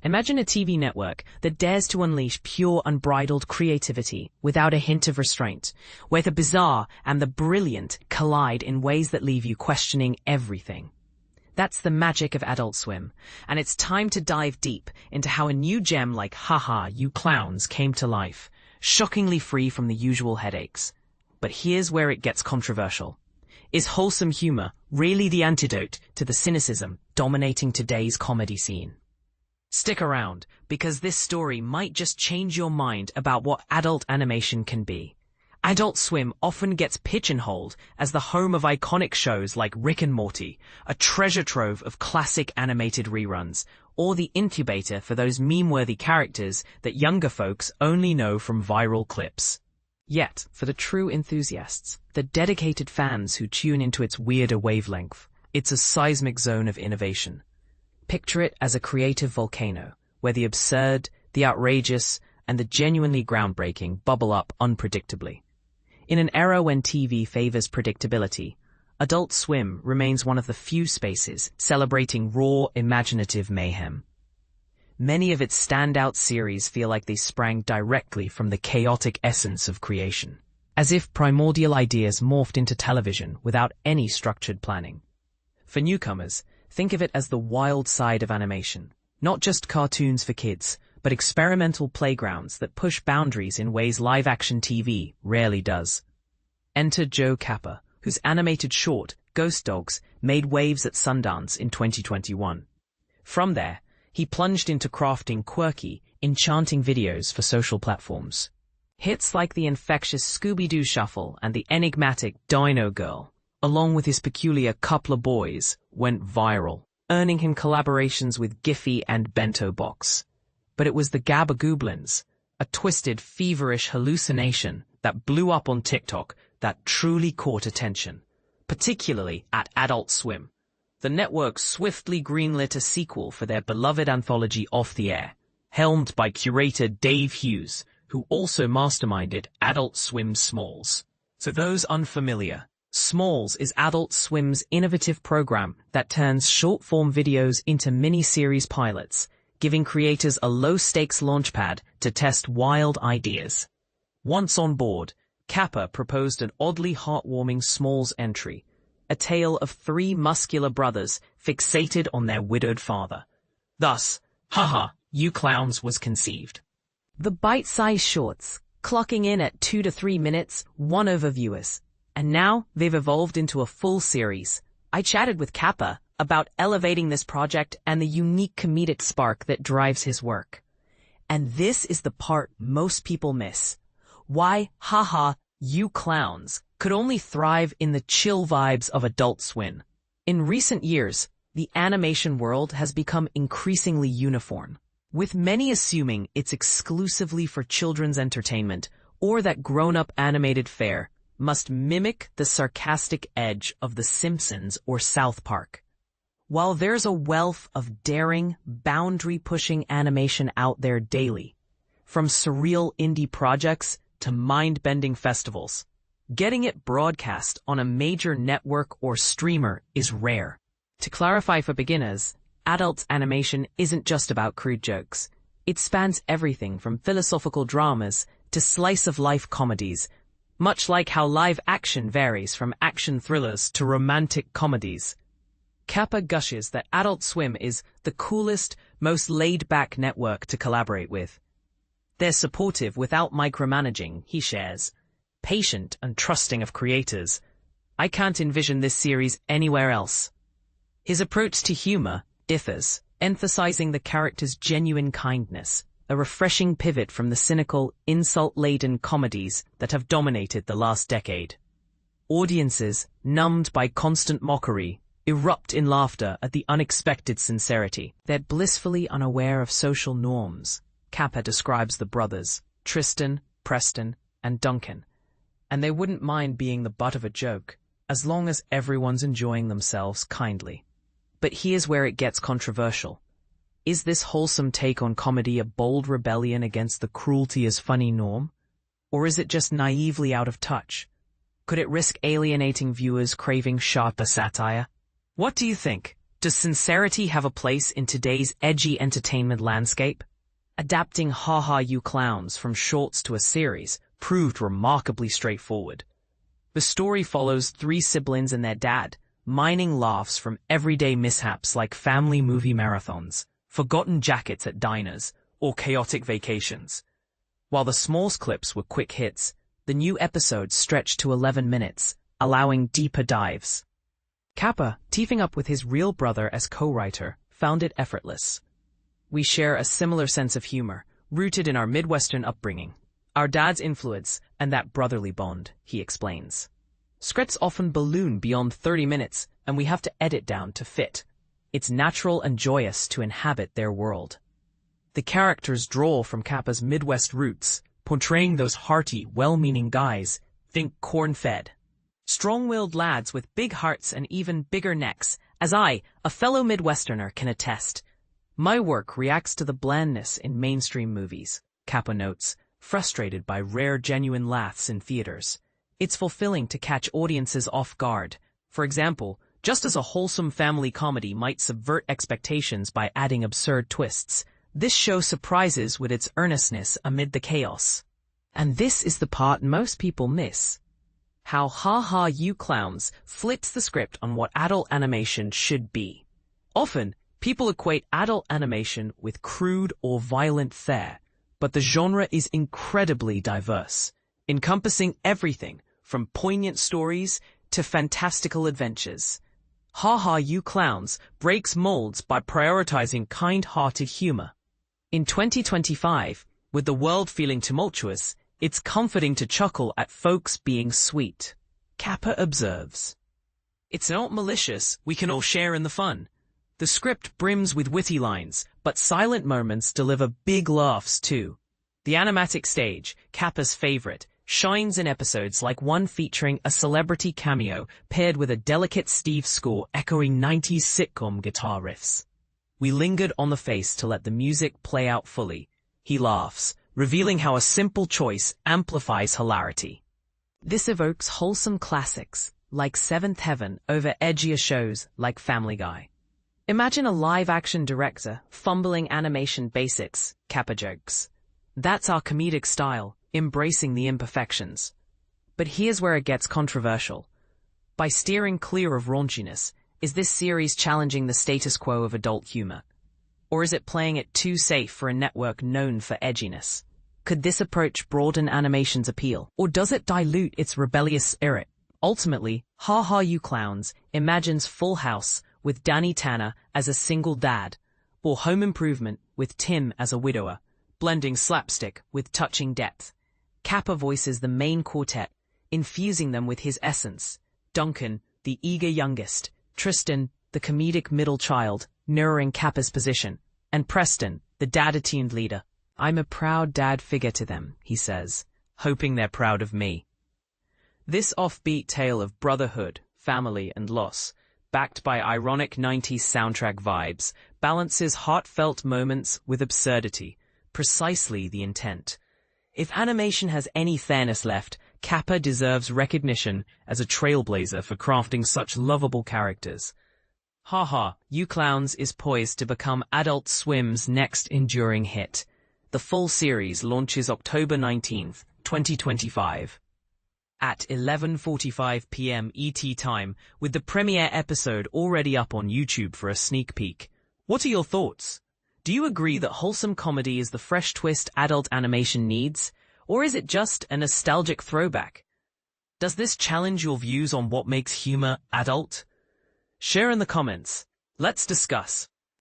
Imagine a TV network that dares to unleash pure, unbridled creativity without a hint of restraint, where the bizarre and the brilliant collide in ways that leave you questioning everything. That's the magic of Adult Swim, and it's time to dive deep into how a new gem like Haha, You Clowns came to life, shockingly free from the usual headaches. But here's where it gets controversial. Is wholesome humor really the antidote to the cynicism dominating today's comedy scene? Stick around, because this story might just change your mind about what adult animation can be. Adult Swim often gets pigeonholed as the home of iconic shows like Rick and Morty, a treasure trove of classic animated reruns, or the incubator for those meme-worthy characters that younger folks only know from viral clips. Yet, for the true enthusiasts, the dedicated fans who tune into its weirder wavelength, it's a seismic zone of innovation. Picture it as a creative volcano, where the absurd, the outrageous, and the genuinely groundbreaking bubble up unpredictably. In an era when TV favors predictability, Adult Swim remains one of the few spaces celebrating raw, imaginative mayhem. Many of its standout series feel like they sprang directly from the chaotic essence of creation, as if primordial ideas morphed into television without any structured planning. For newcomers, think of it as the wild side of animation, not just cartoons for kids, but experimental playgrounds that push boundaries in ways live-action TV rarely does. Enter Joe Cappa, whose animated short, Ghost Dogs, made waves at Sundance in 2021. From there, he plunged into crafting quirky, enchanting videos for social platforms. Hits like the infectious Scooby-Doo Shuffle and the enigmatic Dino Girl, along with his peculiar Coupler Boys, went viral, earning him collaborations with Giphy and Bento Box. But it was the Gabagooblins, a twisted, feverish hallucination that blew up on TikTok that truly caught attention, particularly at Adult Swim. The network swiftly greenlit a sequel for their beloved anthology Off the Air, helmed by curator Dave Hughes, who also masterminded Adult Swim Smalls. To those unfamiliar, Smalls is Adult Swim's innovative program that turns short-form videos into mini-series pilots, giving creators a low-stakes launchpad to test wild ideas. Once on board, Cappa proposed an oddly heartwarming Smalls entry, a tale of three muscular brothers fixated on their widowed father. Thus, Haha, You Clowns was conceived. The bite-sized shorts, clocking in at 2 to 3 minutes, won over viewers. And now they've evolved into a full series. I chatted with Cappa about elevating this project and the unique comedic spark that drives his work. And this is the part most people miss. Why Haha, You Clowns could only thrive in the chill vibes of Adult Swim. In recent years, the animation world has become increasingly uniform, with many assuming it's exclusively for children's entertainment or that grown-up animated fare must mimic the sarcastic edge of The Simpsons or South Park. While there's a wealth of daring, boundary-pushing animation out there daily, from surreal indie projects to mind-bending festivals, getting it broadcast on a major network or streamer is rare. To clarify for beginners, adult animation isn't just about crude jokes. It spans everything from philosophical dramas to slice-of-life comedies, much like how live action varies from action thrillers to romantic comedies. Cappa gushes that Adult Swim is the coolest, most laid-back network to collaborate with. They're supportive without micromanaging, he shares. Patient and trusting of creators. I can't envision this series anywhere else. His approach to humor differs, emphasizing the character's genuine kindness, a refreshing pivot from the cynical, insult-laden comedies that have dominated the last decade. Audiences, numbed by constant mockery, erupt in laughter at the unexpected sincerity. They're blissfully unaware of social norms. Cappa describes the brothers, Tristan, Preston, and Duncan, and they wouldn't mind being the butt of a joke, as long as everyone's enjoying themselves kindly. But here's where it gets controversial. Is this wholesome take on comedy a bold rebellion against the cruelty as funny norm? Or is it just naively out of touch? Could it risk alienating viewers craving sharper satire? What do you think? Does sincerity have a place in today's edgy entertainment landscape? Adapting Ha Ha You Clowns from shorts to a series proved remarkably straightforward. The story follows three siblings and their dad, mining laughs from everyday mishaps like family movie marathons, forgotten jackets at diners, or chaotic vacations. While the Smalls clips were quick hits, the new episodes stretched to 11 minutes, allowing deeper dives. Cappa, teaming up with his real brother as co-writer, found it effortless. We share a similar sense of humor, rooted in our Midwestern upbringing, our dad's influence, and that brotherly bond, he explains. Scripts often balloon beyond 30 minutes, and we have to edit down to fit. It's natural and joyous to inhabit their world. The characters draw from Cappa's Midwest roots, portraying those hearty, well-meaning guys, think corn-fed. Strong-willed lads with big hearts and even bigger necks, as I, a fellow Midwesterner, can attest. My work reacts to the blandness in mainstream movies, Cappa notes, frustrated by rare genuine laughs in theaters. It's fulfilling to catch audiences off guard. For example, just as a wholesome family comedy might subvert expectations by adding absurd twists, this show surprises with its earnestness amid the chaos. And this is the part most people miss. How Ha Ha You Clowns flips the script on what adult animation should be. Often, people equate adult animation with crude or violent fare, but the genre is incredibly diverse, encompassing everything from poignant stories to fantastical adventures. Ha Ha You Clowns breaks molds by prioritizing kind-hearted humor. In 2025, with the world feeling tumultuous, it's comforting to chuckle at folks being sweet. Cappa observes. It's not malicious, we can all share in the fun. The script brims with witty lines, but silent moments deliver big laughs too. The animatic stage, Cappa's favorite, shines in episodes like one featuring a celebrity cameo paired with a delicate Steve score echoing 90s sitcom guitar riffs. We lingered on the face to let the music play out fully. He laughs, revealing how a simple choice amplifies hilarity. This evokes wholesome classics like Seventh Heaven over edgier shows like Family Guy. Imagine a live-action director fumbling animation basics, Cappa jokes. That's our comedic style, embracing the imperfections. But here's where it gets controversial. By steering clear of raunchiness, is this series challenging the status quo of adult humor? Or is it playing it too safe for a network known for edginess? Could this approach broaden animation's appeal, or does it dilute its rebellious spirit? Ultimately, Ha Ha You Clowns imagines Full House with Danny Tanner as a single dad, or Home Improvement with Tim as a widower, blending slapstick with touching depth. Cappa voices the main quartet, infusing them with his essence. Duncan, the eager youngest, Tristan, the comedic middle child, mirroring Cappa's position, and Preston, the dad-attuned leader. I'm a proud dad figure to them, he says, hoping they're proud of me. This offbeat tale of brotherhood, family, and loss, backed by ironic 90s soundtrack vibes, balances heartfelt moments with absurdity, precisely the intent. If animation has any fairness left, Cappa deserves recognition as a trailblazer for crafting such lovable characters. Ha Ha You Clowns is poised to become Adult Swim's next enduring hit. The full series launches October 19th, 2025. At 11:45 p.m. ET time, with the premiere episode already up on YouTube for a sneak peek. What are your thoughts? Do you agree that wholesome comedy is the fresh twist adult animation needs? Or is it just a nostalgic throwback? Does this challenge your views on what makes humor adult? Share in the comments. Let's discuss.